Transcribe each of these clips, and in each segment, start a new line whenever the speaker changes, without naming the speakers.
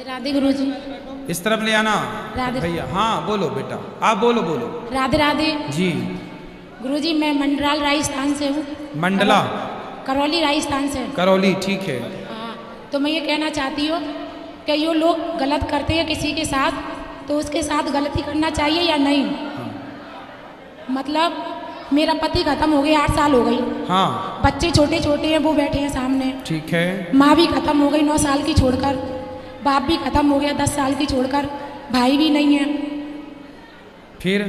राधे राधे गुरुजी।
इस तरफ ले आना
राधे
भैया। हाँ बोलो बेटा, आप बोलो बोलो।
राधे राधे
जी।
गुरुजी, मैं मंडराल राजस्थान से हूँ।
मंडला
करौली राजस्थान से।
करौली, ठीक है।
हाँ, तो मैं ये कहना चाहती हूँ कि ये लोग गलत करते हैं किसी के साथ, तो उसके साथ गलती करना चाहिए या नहीं। मतलब मेरा पति खत्म हो गया, 8 साल हो गई।
हाँ
बच्चे छोटे छोटे हैं, वो बैठे हैं सामने।
ठीक है।
माँ भी खत्म हो गई 9 साल की छोड़कर, बाप भी खत्म हो गया 10 साल की छोड़कर, भाई भी नहीं है।
फिर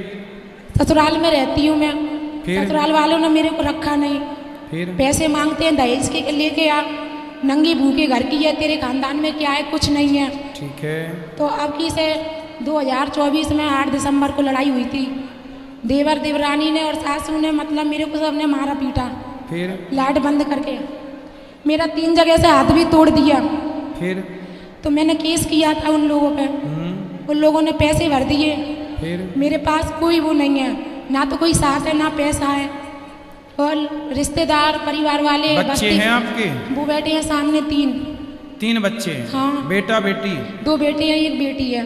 ससुराल में रहती हूँ मैं।
फिर?
ससुराल वालों ने मेरे को रखा नहीं।
फिर
पैसे मांगते हैं दहेज के लेके आ, नंगी भूखे घर की है, तेरे खानदान में क्या है, कुछ नहीं है।
ठीक है।
तो अब की से 2024 में 8 दिसंबर को लड़ाई हुई थी। देवर देवरानी ने और सासू ने मतलब मेरे को सबने मारा पीटा।
फिर
लाइट बंद करके मेरा 3 जगह से हाथ भी तोड़ दिया।
फिर
तो मैंने केस किया था उन लोगों पे। उन लोगों ने पैसे भर दिए।
फिर
मेरे पास कोई वो नहीं है, ना तो कोई साथ है ना पैसा है। और रिश्तेदार परिवार वाले
बच्चे हैं आपके?
वो बैठे हैं सामने
3 बच्चे हैं?
हाँ।
बेटा बेटी?
2 बेटे हैं, 1 बेटी है।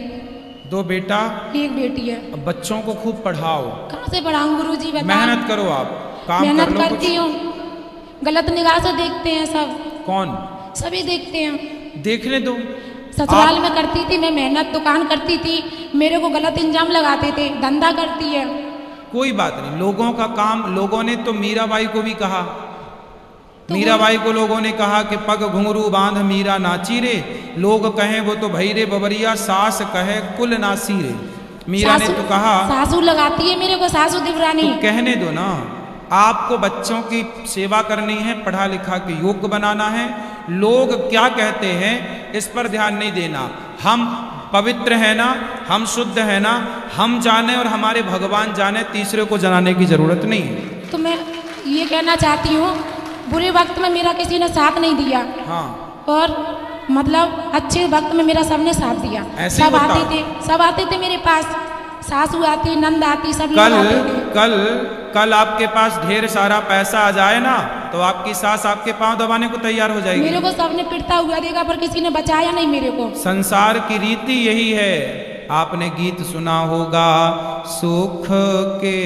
2 बेटा
1 बेटी है।
अब बच्चों को खूब पढ़ाओ।
कहाँ से पढ़ाऊँ गुरुजी, बताओ।
मेहनत करो, आप काम कर
मेहनत
लो
करती हूँ, गलत निगाह से देखते हैं सब।
कौन?
सभी देखते हैं।
देखने दो।
ससुराल में करती थी मैं मेहनत, दुकान करती थी, मेरे को गलत इंजाम लगाते थे, धंधा करती है।
कोई बात नहीं, लोगों का काम। लोगों ने तो मीराबाई को भी कहा, मीराबाई को लोगों ने कहा कि पग घुंघरू बांध मीरा नाची रे, लोग कहें वो तो भई रे बबरिया, सास कहे कुल नासी रे। मीरा ने तो कहा।
सासू लगाती है मेरे को, सासू दिवरानी।
तो कहने दो ना, आपको बच्चों की सेवा करनी है, पढ़ा लिखा के योग्य बनाना है। लोग क्या कहते हैं इस पर ध्यान नहीं देना। हम पवित्र है ना, हम शुद्ध है ना, हम जाने और हमारे भगवान जाने, तीसरे को जनाने की जरूरत नहीं है।
तो मैं ये कहना चाहती हूँ, बुरे वक्त में मेरा किसी ने साथ नहीं दिया।
हाँ।
और मतलब अच्छे वक्त में मेरा सबने साथ दिया।
ऐसे
सब
होता?
सब आते थे मेरे पास, सासू आती, नंद आती, सब लोग आते थे।
कल आपके पास ढेर सारा पैसा आ जाए ना, तो आपकी सास आपके पांव दबाने को तैयार हो जाएगी।
मेरे को सबने पिटता हुआ देखा, पर किसी ने बचाया नहीं मेरे को।
संसार की रीति यही है। आपने गीत सुना होगा, सुख के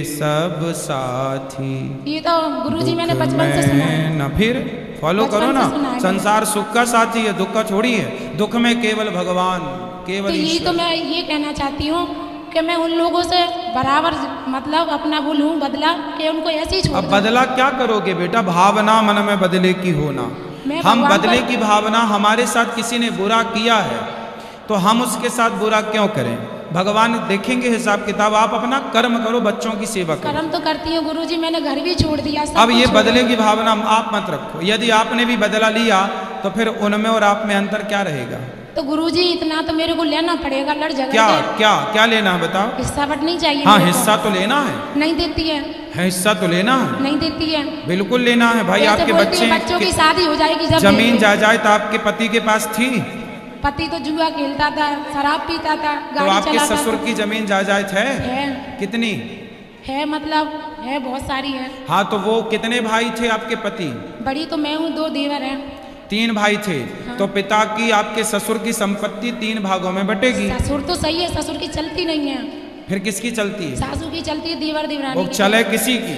सब साथी।
ये तो गुरुजी मैंने बचपन से सुना है
ना। फिर फॉलो करो ना। संसार सुख का साथी है, दुख का छोड़ी है। दुख में केवल भगवान, केवल
तो यही तो मैं ये कहना चाहती हूँ कि मैं उन लोगों से बराबर मतलब अपना वो लूँ बदला, कि उनको ऐसे ही छोड़
अब बदला क्या करोगे बेटा? भावना मन में बदले की होना। हम बदले की भावना, हमारे साथ किसी ने बुरा किया है तो हम उसके साथ बुरा क्यों करें? भगवान देखेंगे हिसाब किताब। आप अपना कर्म करो, बच्चों की सेवा करो।
कर्म तो करती हूँ गुरुजी, मैंने घर भी छोड़ दिया।
अब ये बदले की भावना आप मत रखो। यदि आपने भी बदला लिया तो फिर उनमें और आप में अंतर क्या रहेगा?
तो गुरुजी इतना तो मेरे को लेना पड़ेगा, लड़ झगड़
क्या क्या क्या लेना है बताओ?
हिस्सा बटनी चाहिए।
हाँ हिस्सा तो लेना है।
नहीं देती है।
हिस्सा तो लेना है।
नहीं देती है।
बिल्कुल लेना है भाई। आपके
बच्चों की शादी हो जाएगी जब
जमीन जायदाद आपके पति के पास थी?
पति तो जुआ खेलता था, शराब पीता था,
तो आपके ससुर की जमीन जायदाद है? कितनी
है? मतलब है, बहुत सारी है।
हाँ तो वो कितने भाई थे आपके पति?
बड़ी तो मैं हूँ, 2 देवर हैं।
3 भाई थे।
हाँ।
तो पिता की, आपके ससुर की संपत्ति 3 भागों में बटेगी।
ससुर तो सही है, ससुर की चलती नहीं है।
फिर किसकी चलती है?
सासू की चलती है, देवर देवरानी
वो चले किसी की,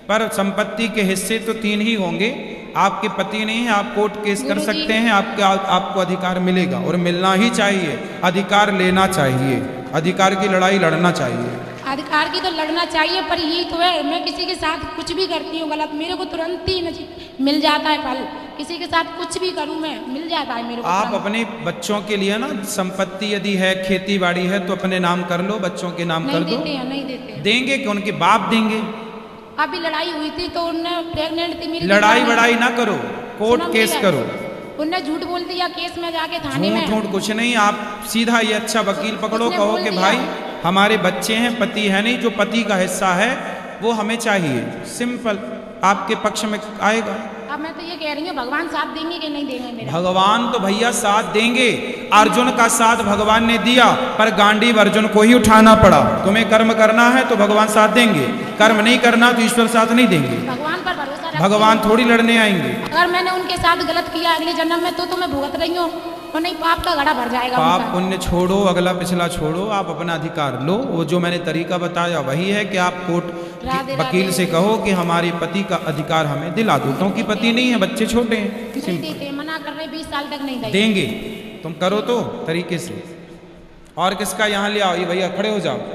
पर संपत्ति के हिस्से तो 3 ही होंगे। आपके पति नहीं है, आप कोर्ट केस कर सकते हैं, आपको अधिकार मिलेगा और मिलना ही चाहिए। अधिकार लेना चाहिए, अधिकार की लड़ाई लड़ना चाहिए।
अधिकार की तो लड़ना चाहिए, पर यही तो है, मैं किसी के साथ कुछ भी करती हूँ गलत, मेरे को तुरंत ही मिल जाता है फल। किसी के साथ कुछ भी करूँ मैं, मिल जाता है मेरे को।
आप अपने बच्चों के लिए ना, संपत्ति यदि है, खेती बाड़ी है, तो अपने नाम कर लो, बच्चों के नाम कर दो।
नहीं देते।
देंगे कि उनके बाप देंगे?
अभी लड़ाई हुई थी तो उनने, प्रेग्नेंट थी मेरी।
लड़ाई वड़ाई ना करो, कोर्ट केस करो।
उनने झूठ बोल दिया केस में जाके थाने में।
झूठ कुछ नहीं, आप सीधा ये अच्छा वकील पकड़ो, कहो कि भाई हमारे बच्चे हैं, पति है नहीं, जो पति का हिस्सा है वो हमें चाहिए। सिंपल, आपके पक्ष में आएगा।
अब मैं तो ये कह रही हूँ, भगवान साथ देंगे कि नहीं देंगे मेरा?
भगवान तो भैया साथ देंगे। अर्जुन का साथ भगवान ने दिया, पर गांडीव अर्जुन को ही उठाना पड़ा। तुम्हें कर्म करना है तो भगवान साथ देंगे, कर्म नहीं करना तो ईश्वर साथ नहीं देंगे।
भगवान पर भरोसा रखो।
भगवान थोड़ी लड़ने आएंगे।
अगर मैंने उनके साथ गलत किया अगले जन्म में तो मैं भुगत रही हूँ। और नहीं पाप का घड़ा भर जाएगा
पाप
उनका।
पुण्य छोड़ो, अगला पिछला छोड़ो, आप अपना अधिकार लो। वो जो मैंने तरीका बताया वही है कि आप कोर्ट
राधे
वकील से कहो कि हमारे पति का अधिकार हमें दिला दो, क्योंकि पति नहीं है, बच्चे छोटे हैं।
नहीं देते, मना कर रहे 20 साल तक नहीं
देंगे, तुम करो तो तरीके से। और किसका यहाँ ले आओ, ये भैया खड़े हो जाओ।